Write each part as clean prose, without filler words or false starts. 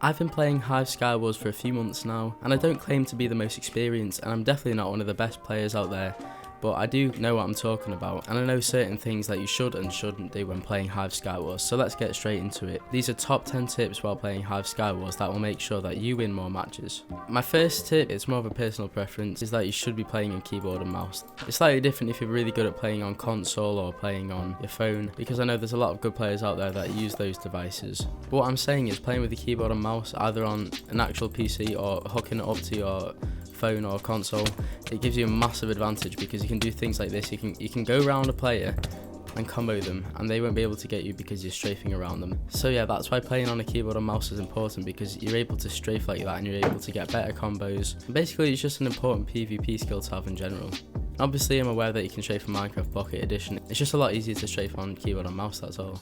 I've been playing Hive Skywars for a few months now, and I don't claim to be the most experienced, and I'm definitely not one of the best players out there, but I do know what I'm talking about, and I know certain things that you should and shouldn't do when playing Hive Skywars, so let's get straight into it. These are top 10 tips while playing Hive Skywars that will make sure that you win more matches. My first tip, it's more of a personal preference, is that you should be playing on keyboard and mouse. It's slightly different if you're really good at playing on console or playing on your phone, because I know there's a lot of good players out there that use those devices. But what I'm saying is playing with the keyboard and mouse either on an actual PC or hooking it up to your phone or console, it gives you a massive advantage because you can do things like this. You can go around a player and combo them, and they won't be able to get you because you're strafing around them. So yeah, that's why playing on a keyboard and mouse is important, because you're able to strafe like that and you're able to get better combos. And basically it's just an important PvP skill to have in general. Obviously I'm aware that you can strafe in Minecraft Pocket Edition, it's just a lot easier to strafe on keyboard and mouse, that's all.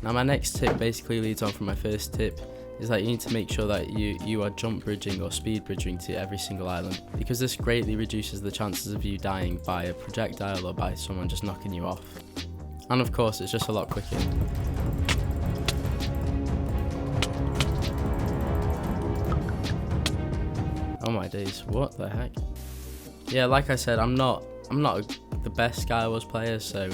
Now my next tip basically leads on from my first tip, is that you need to make sure that you are jump bridging or speed bridging to every single island, because this greatly reduces the chances of you dying by a projectile or by someone just knocking you off. And of course it's just a lot quicker. Oh my days, what the heck? Yeah, like I said, I'm not the best Skywars player, so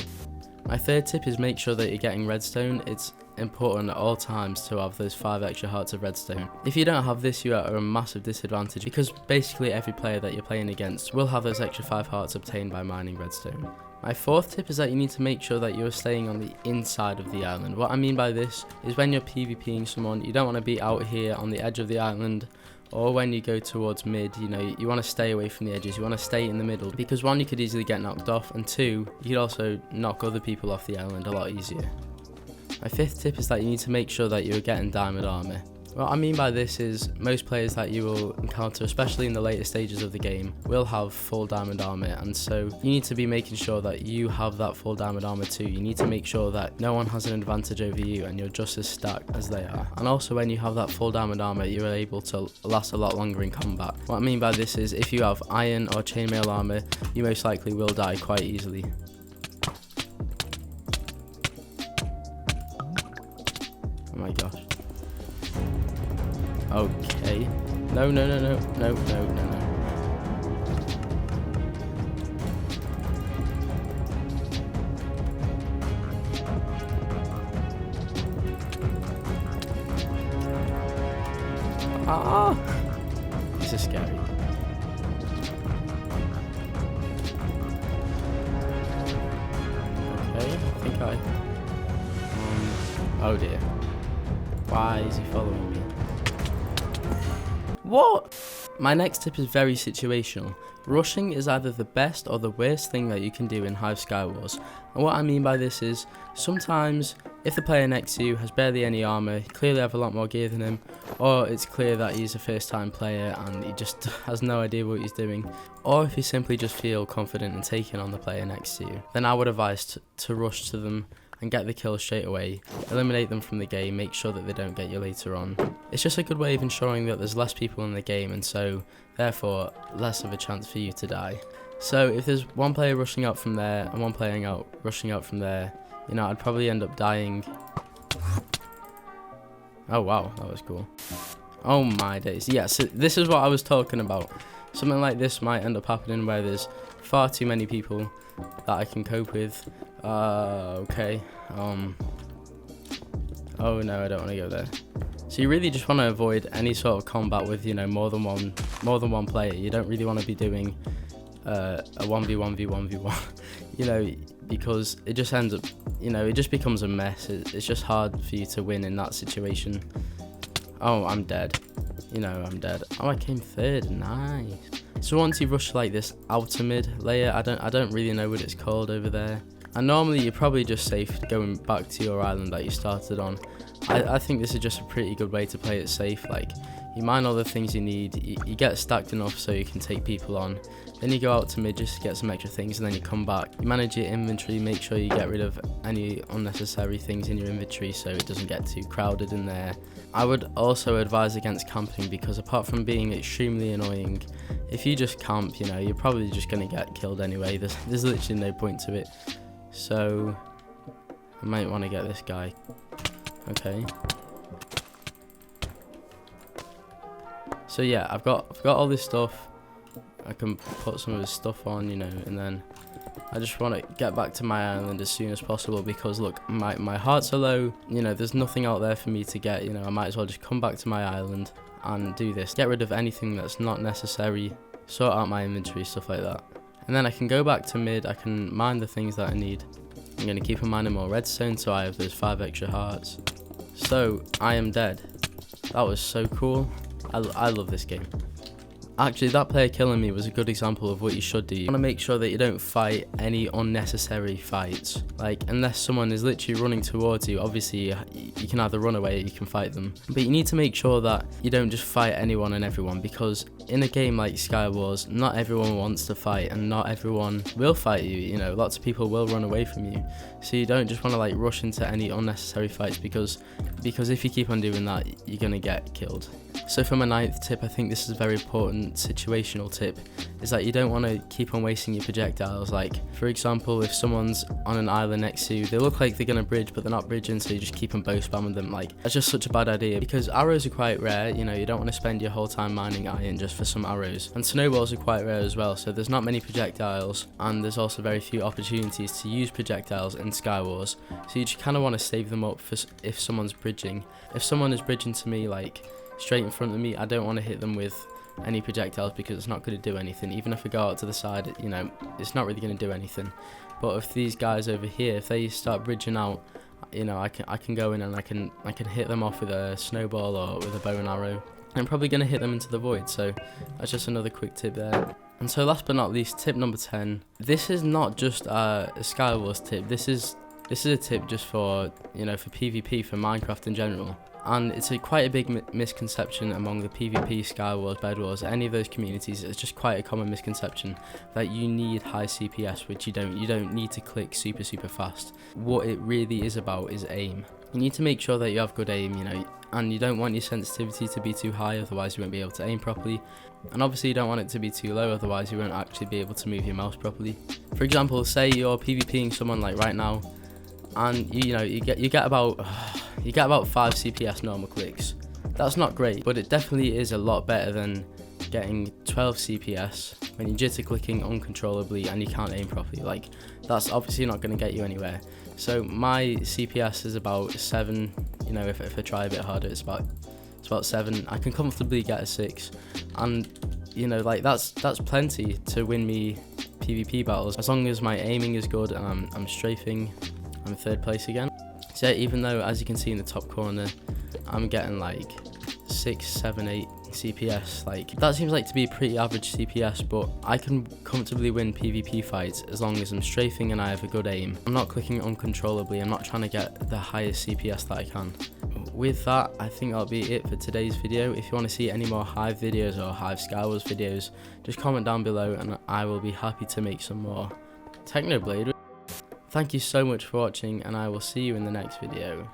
my third tip is make sure that you're getting redstone. It's important at all times to have those 5 extra hearts of redstone. If you don't have this, you are at a massive disadvantage, because basically every player that you're playing against will have those extra 5 hearts obtained by mining redstone. My fourth tip is that you need to make sure that you're staying on the inside of the island. What I mean by this is when you're PvPing someone, you don't want to be out here on the edge of the island, or when you go towards mid, you want to stay away from the edges, you want to stay in the middle, because 1, you could easily get knocked off, and 2, you could also knock other people off the island a lot easier. My fifth tip is that you need to make sure that you're getting diamond armor. What I mean by this is most players that you will encounter, especially in the later stages of the game, will have full diamond armor, and so you need to be making sure that you have that full diamond armor too. You need to make sure that no one has an advantage over you and you're just as stacked as they are. And also when you have that full diamond armor, you're able to last a lot longer in combat. What I mean by this is if you have iron or chainmail armor, you most likely will die quite easily. Oh my gosh. Okay. No. Ah! This is scary. Okay, I think oh dear. Why is he following me? What? My next tip is very situational. Rushing is either the best or the worst thing that you can do in Hive Skywars. And what I mean by this is, sometimes if the player next to you has barely any armor, you clearly have a lot more gear than him, or it's clear that he's a first time player and he just has no idea what he's doing, or if you simply just feel confident in taking on the player next to you, then I would advise to rush to them and get the kill straight away, eliminate them from the game, make sure that they don't get you later on. It's just a good way of ensuring that there's less people in the game, and so therefore less of a chance for you to die. So if there's one player rushing out from there and one player rushing out from there, I'd probably end up dying. Oh wow, that was cool. Oh my days. Yeah, so this is what I was talking about. Something like this might end up happening where there's far too many people that I can cope with. Okay. Oh no, I don't want to go there. So you really just want to avoid any sort of combat with, more than one player. You don't really want to be doing a 1v1v1v1, because it just ends up, it just becomes a mess. It's just hard for you to win in that situation. Oh, I'm dead. I'm dead. Oh, I came third. Nice. So once you rush like this outer mid layer, I don't really know what it's called over there. And normally you're probably just safe going back to your island that you started on. I think this is just a pretty good way to play it safe. Like, you mine all the things you need, you get stacked enough so you can take people on, then you go out to mid just to get some extra things, and then you come back. You manage your inventory, make sure you get rid of any unnecessary things in your inventory so it doesn't get too crowded in there. I would also advise against camping, because apart from being extremely annoying, if you just camp, you're probably just going to get killed anyway. There's literally no point to it. So I might want to get this guy. Okay. So yeah, I've got all this stuff. I can put some of his stuff on, you know, and then I just want to get back to my island as soon as possible, because look, my hearts are low, you know, there's nothing out there for me to get, you know, I might as well just come back to my island and do this. Get rid of anything that's not necessary, sort out my inventory, stuff like that. And then I can go back to mid, I can mine the things that I need. I'm going to keep on mining more redstone so I have those 5 extra hearts. So, I am dead. That was so cool. I love this game. Actually, that player killing me was a good example of what you should do. You want to make sure that you don't fight any unnecessary fights. Like, unless someone is literally running towards you, obviously you can either run away or you can fight them. But you need to make sure that you don't just fight anyone and everyone, because in a game like Skywars, not everyone wants to fight and not everyone will fight you. You know, lots of people will run away from you. So you don't just want to like rush into any unnecessary fights, because if you keep on doing that, you're going to get killed. So for my 9th tip, I think this is a very important situational tip, is that you don't want to keep on wasting your projectiles. Like, for example, if someone's on an island next to you, they look like they're going to bridge, but they're not bridging, so you just keep on bow spamming them. Like, that's just such a bad idea, because arrows are quite rare, you know, you don't want to spend your whole time mining iron just for some arrows. And snowballs are quite rare as well, so there's not many projectiles, and there's also very few opportunities to use projectiles in Skywars, so you just kind of want to save them up for if someone's bridging. If someone is bridging to me, like, straight in front of me, I don't want to hit them with any projectiles, because it's not going to do anything. Even if I go out to the side, you know, it's not really going to do anything. But if these guys over here, if they start bridging out, you know, I can go in and I can hit them off with a snowball or with a bow and arrow. I'm probably going to hit them into the void, so that's just another quick tip there. And so last but not least, tip number 10. This is not just a Skywars tip. This is a tip just for, you know, for PvP, for Minecraft in general. And it's quite a big misconception among the PvP, Skywars, Bed Wars, any of those communities. It's just quite a common misconception that you need high CPS, which you don't. You don't need to click super fast. What it really is about is aim. You need to make sure that you have good aim, you know, and you don't want your sensitivity to be too high, otherwise you won't be able to aim properly. And obviously you don't want it to be too low, otherwise you won't actually be able to move your mouse properly. For example, say you're PvPing someone like right now, and you get about 5 CPS normal clicks. That's not great, but it definitely is a lot better than getting 12 CPS when you're jitter clicking uncontrollably and you can't aim properly. Like, that's obviously not going to get you anywhere. So my CPS is about 7. You know, if I try a bit harder, it's about 7. I can comfortably get a 6, and you know, like that's plenty to win me PvP battles, as long as my aiming is good and I'm strafing. I'm 3rd place again. So even though, as you can see in the top corner, I'm getting like 6, 7, 8 CPS, like that seems like to be pretty average CPS, but I can comfortably win PvP fights as long as I'm strafing and I have a good aim. I'm not clicking uncontrollably, I'm not trying to get the highest CPS that I can. With that, I think that'll be it for today's video. If you want to see any more Hive videos or Hive Skywars videos, just comment down below and I will be happy to make some more. Technoblade. Thank you so much for watching, and I will see you in the next video.